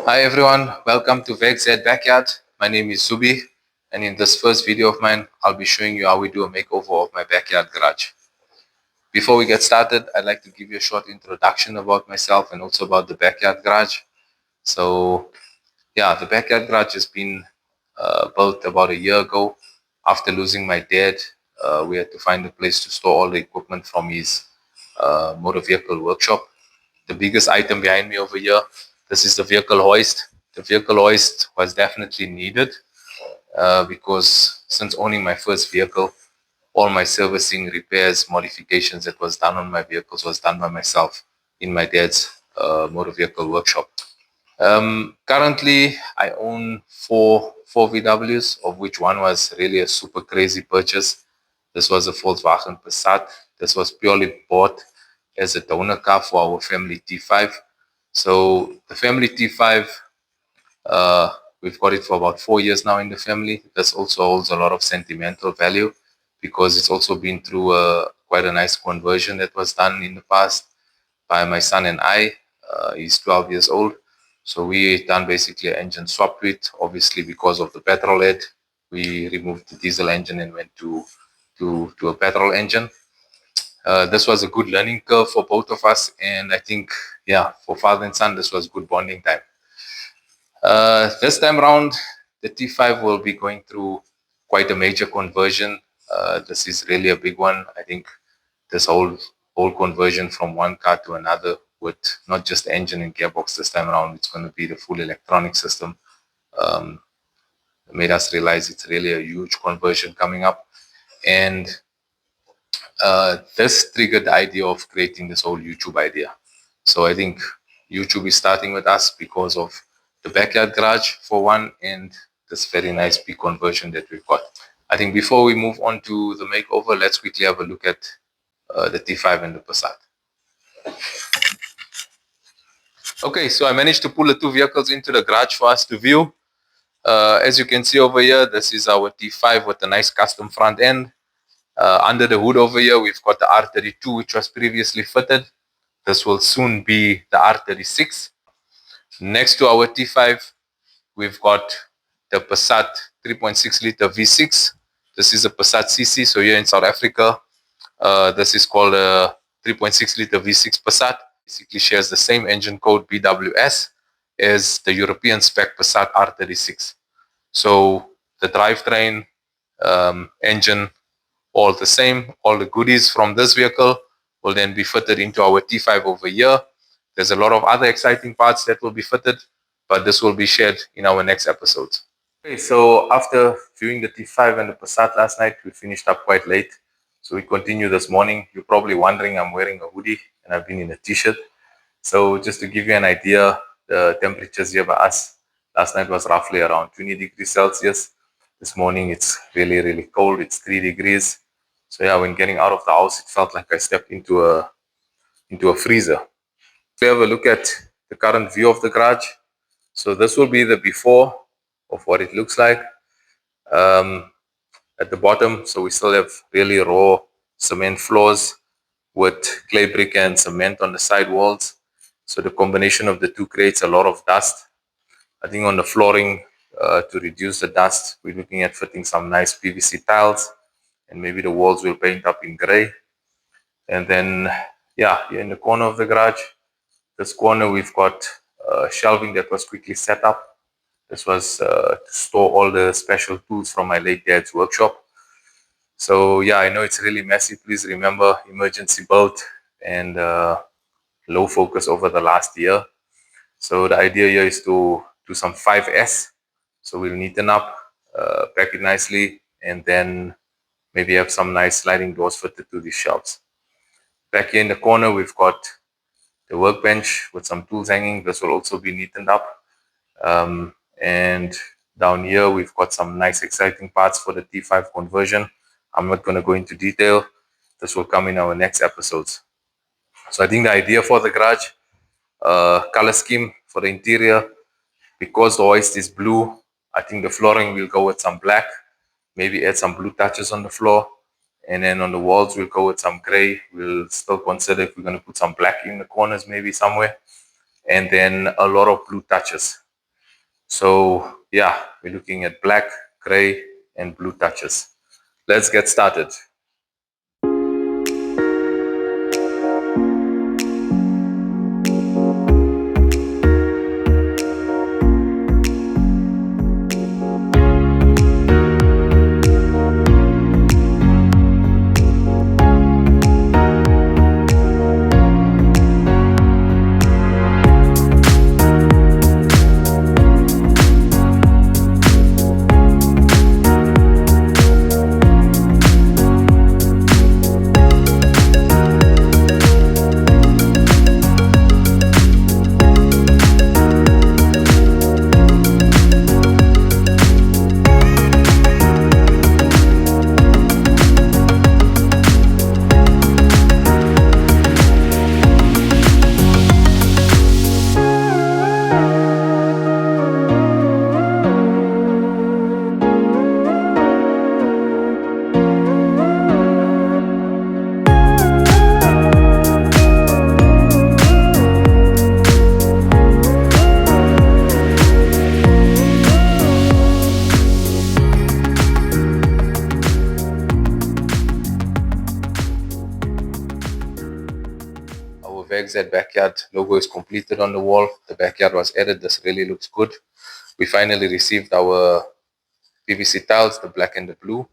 Hi everyone, welcome to VAGZ Backyard. My name is Zubi, and in this first video of mine, I'll be showing you how we do a makeover of my backyard garage. Before we get started, I'd like to give you a short introduction about myself and also about the backyard garage. So yeah, the backyard garage has been built about a year ago. After losing my dad, we had to find a place to store all the equipment from his motor vehicle workshop. The biggest item behind me over here, this is the vehicle hoist. The vehicle hoist was definitely needed because since owning my first vehicle, all my servicing, repairs, modifications that was done on my vehicles was done by myself in my dad's motor vehicle workshop. Currently, I own four VWs, of which one was really a super crazy purchase. This was a Volkswagen Passat. This was purely bought as a donor car for our family T5. So the family T5, uh, we've got it for about 4 years now in the family. This also holds a lot of sentimental value because it's also been through quite a nice conversion that was done in the past by my son and I. He's 12 years old. So we done basically an engine swap to it. Obviously, because of the petrol head, we removed the diesel engine and went to a petrol engine. This was a good learning curve for both of us, and I think, yeah, for father and son, this was good bonding time. This time around, the T5 will be going through quite a major conversion. This is really a big one. I think this whole conversion from one car to another with not just the engine and gearbox this time around, it's going to be the full electronic system. Um, made us realize it's really a huge conversion coming up. And this triggered the idea of creating this whole YouTube idea. So I think YouTube is starting with us because of the backyard garage for one, and this very nice big conversion that we've got. I think before we move on to the makeover, let's quickly have a look at the T5 and the Passat. Okay, so I managed to pull the two vehicles into the garage for us to view. As you can see over here, this is our T5 with a nice custom front end. Under the hood over here, we've got the R32, which was previously fitted. This will soon be the R36. Next to our T5, we've got the Passat 3.6 liter V6. This is a Passat CC, so here in South Africa, this is called a 3.6 liter V6 Passat. Basically shares the same engine code BWS as the European spec Passat R36. So the drivetrain, engine, all the same. All the goodies from this vehicle will then be fitted into our T5 over here. There's a lot of other exciting parts that will be fitted, but this will be shared in our next episodes. Okay, so after viewing the T5 and the Passat last night, we finished up quite late. So we continue this morning. You're probably wondering I'm wearing a hoodie and I've been in a t-shirt. So just to give you an idea, the temperatures here by us last night was roughly around 20 degrees Celsius. This morning it's really, really cold. It's 3 degrees. So yeah, when getting out of the house, it felt like I stepped into a freezer. We have a look at the current view of the garage. So this will be the before of what it looks like. At the bottom, so we still have really raw cement floors with clay brick and cement on the side walls. So the combination of the two creates a lot of dust. I think on the flooring, to reduce the dust, we're looking at fitting some nice PVC tiles, and maybe the walls will paint up in gray. And then, yeah, here in the corner of the garage, this corner, we've got shelving that was quickly set up. This was to store all the special tools from my late dad's workshop. So yeah, I know it's really messy. Please remember, emergency built and low focus over the last year. So the idea here is to do some 5S. So we'll neaten up, pack it nicely, and then maybe have some nice sliding doors fitted to these shelves. Back here in the corner, we've got the workbench with some tools hanging. This will also be neatened up. And down here, we've got some nice exciting parts for the T5 conversion. I'm not going to go into detail. This will come in our next episodes. So I think the idea for the garage, color scheme for the interior, because the hoist is blue, I think the flooring will go with some black, maybe add some blue touches on the floor. And then on the walls, we'll go with some gray. We'll still consider if we're going to put some black in the corners, maybe somewhere. And then a lot of blue touches. So yeah, we're looking at black, gray, and blue touches. Let's get started. Our VAGZ Backyard logo is completed on the wall. The backyard was added. This really looks good. We finally received our PVC tiles, the black and the blue.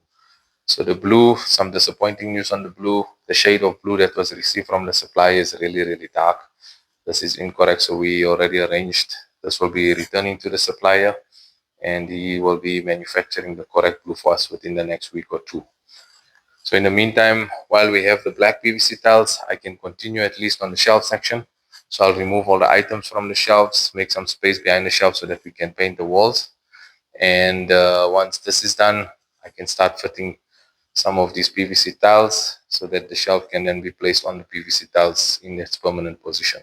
So the blue, some disappointing news on the blue. The shade of blue that was received from the supplier is really, really dark. This is incorrect. So we already arranged. This will be returning to the supplier and he will be manufacturing the correct blue for us within the next week or two. So in the meantime, while we have the black PVC tiles, I can continue at least on the shelf section. So I'll remove all the items from the shelves, make some space behind the shelves so that we can paint the walls. And once this is done, I can start fitting some of these PVC tiles so that the shelf can then be placed on the PVC tiles in its permanent position.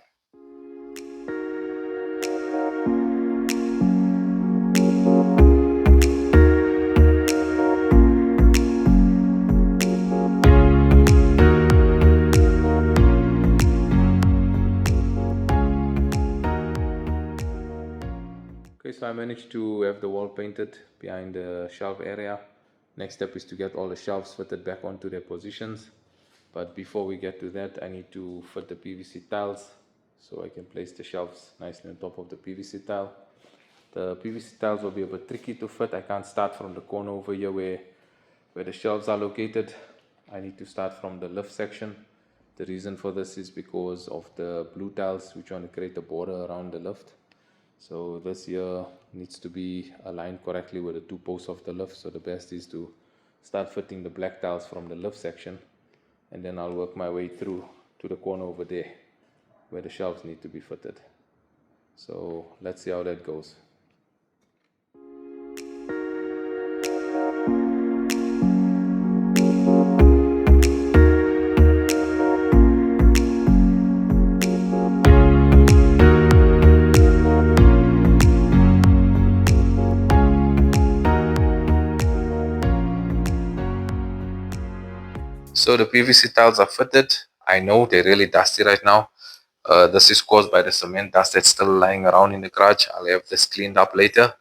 Okay, so I managed to have the wall painted behind the shelf area. Next step is to get all the shelves fitted back onto their positions. But before we get to that, I need to fit the PVC tiles so I can place the shelves nicely on top of the PVC tile. The PVC tiles will be a bit tricky to fit. I can't start from the corner over here where the shelves are located. I need to start from the lift section. The reason for this is because of the blue tiles, which want to create a border around the lift. So this here needs to be aligned correctly with the two posts of the lift. So the best is to start fitting the black tiles from the lift section, and then I'll work my way through to the corner over there where the shelves need to be fitted. So let's see how that goes. So the PVC tiles are fitted. I know they're really dusty right now. This is caused by the cement dust that's still lying around in the garage. I'll have this cleaned up later.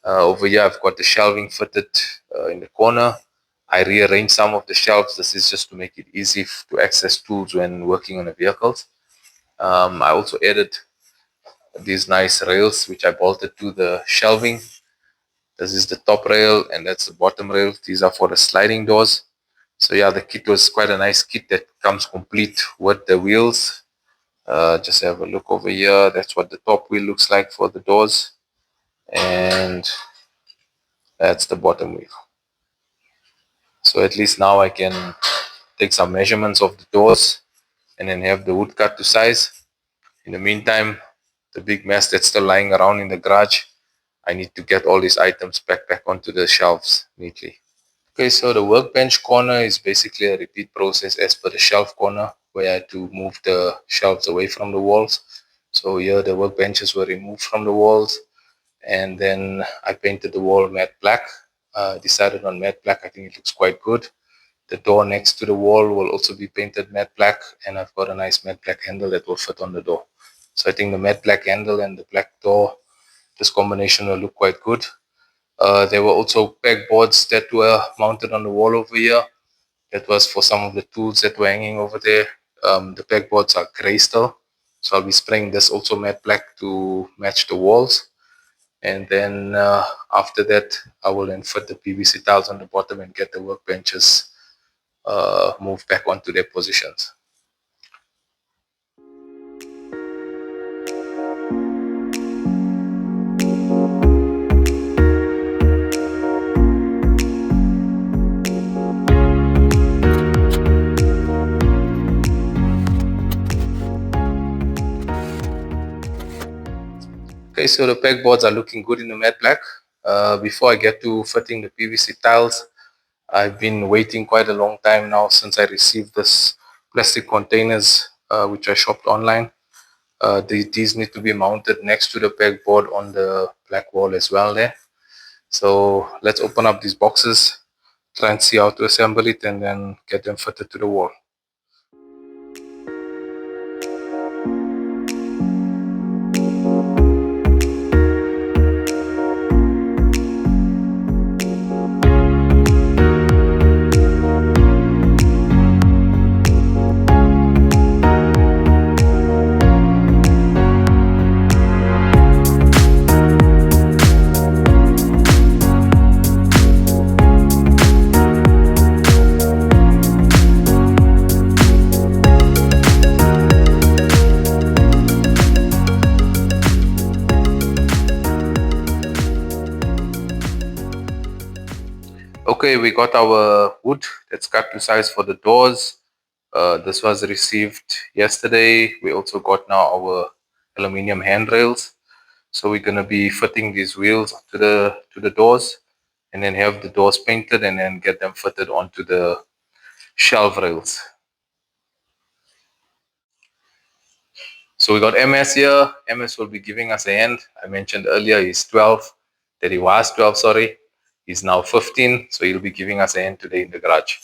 Over here I've got the shelving fitted in the corner. I rearranged some of the shelves. This is just to make it easy to access tools when working on the vehicles. I also added these nice rails which I bolted to the shelving. This is the top rail and that's the bottom rail. These are for the sliding doors. So yeah, the kit was quite a nice kit that comes complete with the wheels. Just have a look over here. That's what the top wheel looks like for the doors. And that's the bottom wheel. So at least now I can take some measurements of the doors and then have the wood cut to size. In the meantime, the big mess that's still lying around in the garage, I need to get all these items back onto the shelves neatly. Okay, so the workbench corner is basically a repeat process as per the shelf corner, where I had to move the shelves away from the walls. So here the workbenches were removed from the walls, and then I painted the wall matte black. Decided on matte black. I think it looks quite good. The door next to the wall will also be painted matte black, and I've got a nice matte black handle that will fit on the door. So I think the matte black handle and the black door this combination will look quite good. There were also pegboards that were mounted on the wall over here. That was for some of the tools that were hanging over there. The pegboards are grey still, so I'll be spraying this also matte black to match the walls. And then after that, I will then fit the PVC tiles on the bottom and get the workbenches moved back onto their positions. Okay, so the pegboards are looking good in the matte black. Before I get to fitting the PVC tiles, I've been waiting quite a long time now since I received this plastic containers which I shopped online. These need to be mounted next to the pegboard on the black wall as well there. So let's open up these boxes, try and see how to assemble it, and then get them fitted to the wall. Okay, we got our wood that's cut to size for the doors. This was received yesterday. We also got now our aluminium handrails. So we're gonna be fitting these wheels to the doors, and then have the doors painted, and then get them fitted onto the shelf rails. So we got MS here. MS will be giving us a hand. I mentioned earlier he's 12, that he was 12, sorry. He's now 15, so he'll be giving us a hand today in the garage.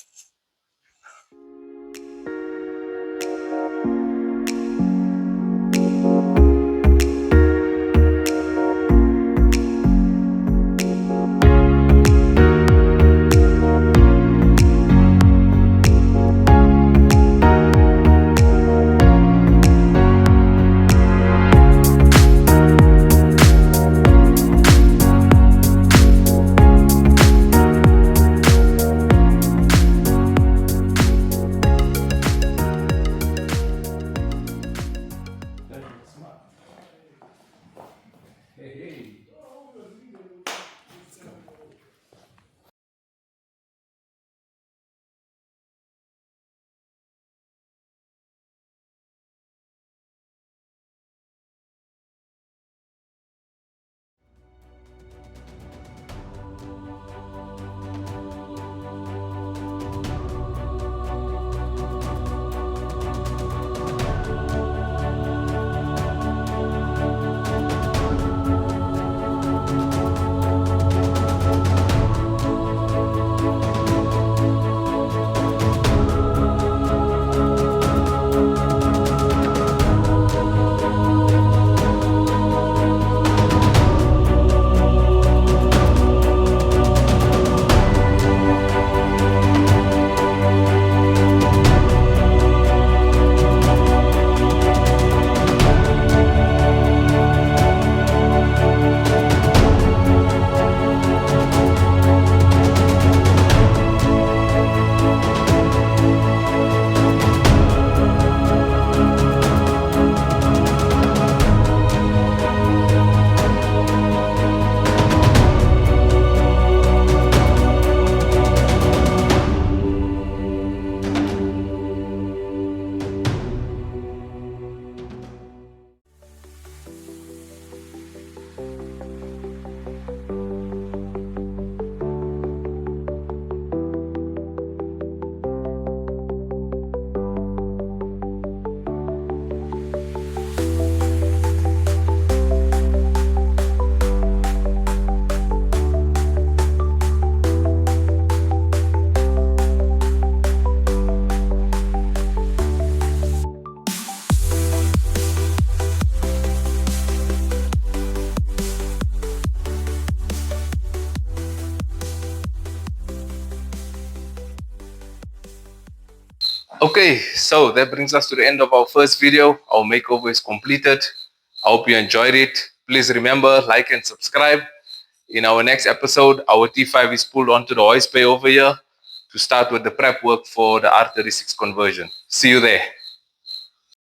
Okay, so that brings us to the end of our first video. Our makeover is completed. I hope you enjoyed it. Please remember, like and subscribe. In our next episode, our T5 is pulled onto the hoist bay over here to start with the prep work for the R36 conversion. See you there.